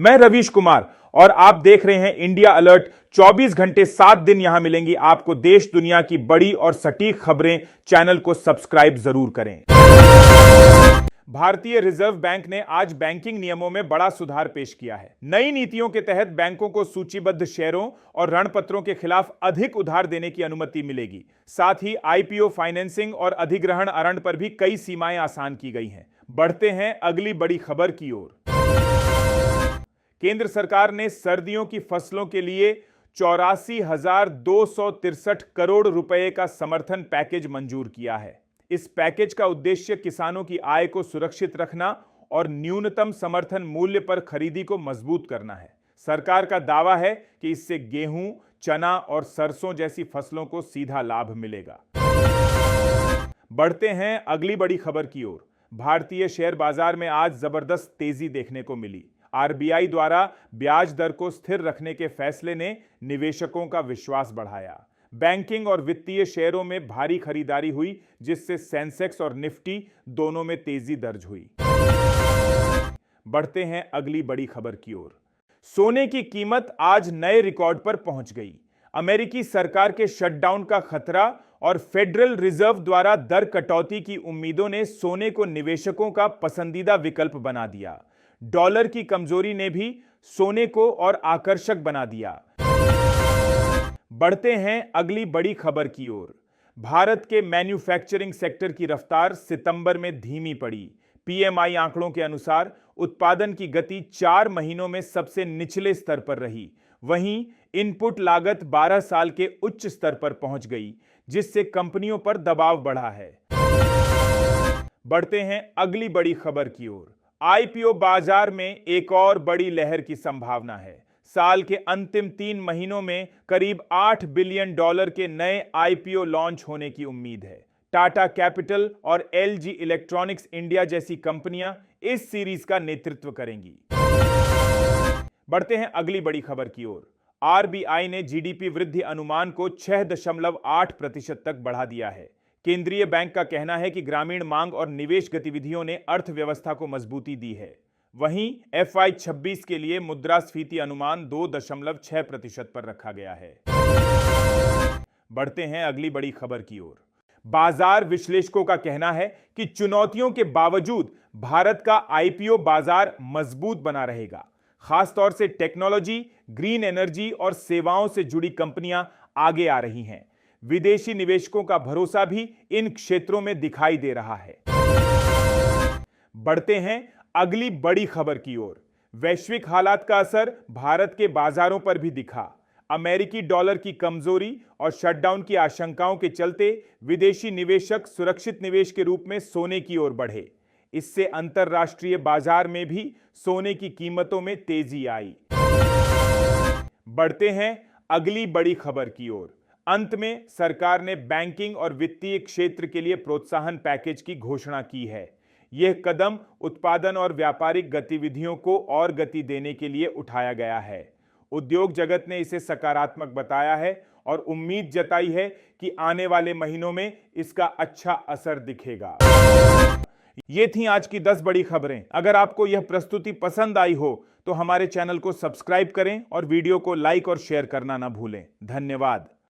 मैं रवीश कुमार और आप देख रहे हैं इंडिया अलर्ट। 24 घंटे 7 दिन यहां मिलेंगी आपको देश दुनिया की बड़ी और सटीक खबरें। चैनल को सब्सक्राइब जरूर करें। भारतीय रिजर्व बैंक ने आज बैंकिंग नियमों में बड़ा सुधार पेश किया है। नई नीतियों के तहत बैंकों को सूचीबद्ध शेयरों और ऋणपत्रों के खिलाफ अधिक उधार देने की अनुमति मिलेगी। साथ ही आईपीओ फाइनेंसिंग और अधिग्रहण अरण पर भी कई सीमाएं आसान की गई हैं। बढ़ते हैं अगली बड़ी खबर की ओर। केंद्र सरकार ने सर्दियों की फसलों के लिए 84,263 करोड़ रुपए का समर्थन पैकेज मंजूर किया है। इस पैकेज का उद्देश्य किसानों की आय को सुरक्षित रखना और न्यूनतम समर्थन मूल्य पर खरीदी को मजबूत करना है। सरकार का दावा है कि इससे गेहूं, चना और सरसों जैसी फसलों को सीधा लाभ मिलेगा। बढ़ते हैं अगली बड़ी खबर की ओर। भारतीय शेयर बाजार में आज जबरदस्त तेजी देखने को मिली। आरबीआई द्वारा ब्याज दर को स्थिर रखने के फैसले ने निवेशकों का विश्वास बढ़ाया। बैंकिंग और वित्तीय शेयरों में भारी खरीदारी हुई, जिससे सेंसेक्स और निफ्टी दोनों में तेजी दर्ज हुई। बढ़ते हैं अगली बड़ी खबर की ओर। सोने की कीमत आज नए रिकॉर्ड पर पहुंच गई। अमेरिकी सरकार के शटडाउन का खतरा और फेडरल रिजर्व द्वारा दर कटौती की उम्मीदों ने सोने को निवेशकों का पसंदीदा विकल्प बना दिया। डॉलर की कमजोरी ने भी सोने को और आकर्षक बना दिया। बढ़ते हैं अगली बड़ी खबर की ओर। भारत के मैन्युफैक्चरिंग सेक्टर की रफ्तार सितंबर में धीमी पड़ी। पीएमआई आंकड़ों के अनुसार उत्पादन की गति 4 महीनों में सबसे निचले स्तर पर रही। वहीं इनपुट लागत 12 साल के उच्च स्तर पर पहुंच गई, जिससे कंपनियों पर दबाव बढ़ा है। बढ़ते हैं अगली बड़ी खबर की ओर। आईपीओ बाजार में एक और बड़ी लहर की संभावना है। साल के अंतिम 3 महीनों में करीब $8 बिलियन के नए आईपीओ लॉन्च होने की उम्मीद है। टाटा कैपिटल और एलजी इलेक्ट्रॉनिक्स इंडिया जैसी कंपनियां इस सीरीज का नेतृत्व करेंगी। बढ़ते हैं अगली बड़ी खबर की ओर। आरबीआई ने जीडीपी वृद्धि अनुमान को 6.8% तक बढ़ा दिया है। केंद्रीय बैंक का कहना है कि ग्रामीण मांग और निवेश गतिविधियों ने अर्थव्यवस्था को मजबूती दी है। वहीं FY 26 के लिए मुद्रास्फीति अनुमान 2.6% पर रखा गया है। बढ़ते हैं अगली बड़ी खबर की ओर। बाजार विश्लेषकों का कहना है कि चुनौतियों के बावजूद भारत का आईपीओ बाजार मजबूत बना रहेगा। खासतौर से टेक्नोलॉजी, ग्रीन एनर्जी और सेवाओं से जुड़ी कंपनियां आगे आ रही हैं। विदेशी निवेशकों का भरोसा भी इन क्षेत्रों में दिखाई दे रहा है। बढ़ते हैं अगली बड़ी खबर की ओर। वैश्विक हालात का असर भारत के बाजारों पर भी दिखा। अमेरिकी डॉलर की कमजोरी और शटडाउन की आशंकाओं के चलते विदेशी निवेशक सुरक्षित निवेश के रूप में सोने की ओर बढ़े। इससे अंतरराष्ट्रीय बाजार में भी सोने की कीमतों में तेजी आई। बढ़ते हैं अगली बड़ी खबर की ओर। अंत में सरकार ने बैंकिंग और वित्तीय क्षेत्र के लिए प्रोत्साहन पैकेज की घोषणा की है। यह कदम उत्पादन और व्यापारिक गतिविधियों को और गति देने के लिए उठाया गया है। उद्योग जगत ने इसे सकारात्मक बताया है और उम्मीद जताई है कि आने वाले महीनों में इसका अच्छा असर दिखेगा। ये थी आज की 10 बड़ी खबरें। अगर आपको यह प्रस्तुति पसंद आई हो तो हमारे चैनल को सब्सक्राइब करें और वीडियो को लाइक और शेयर करना ना भूलें। धन्यवाद।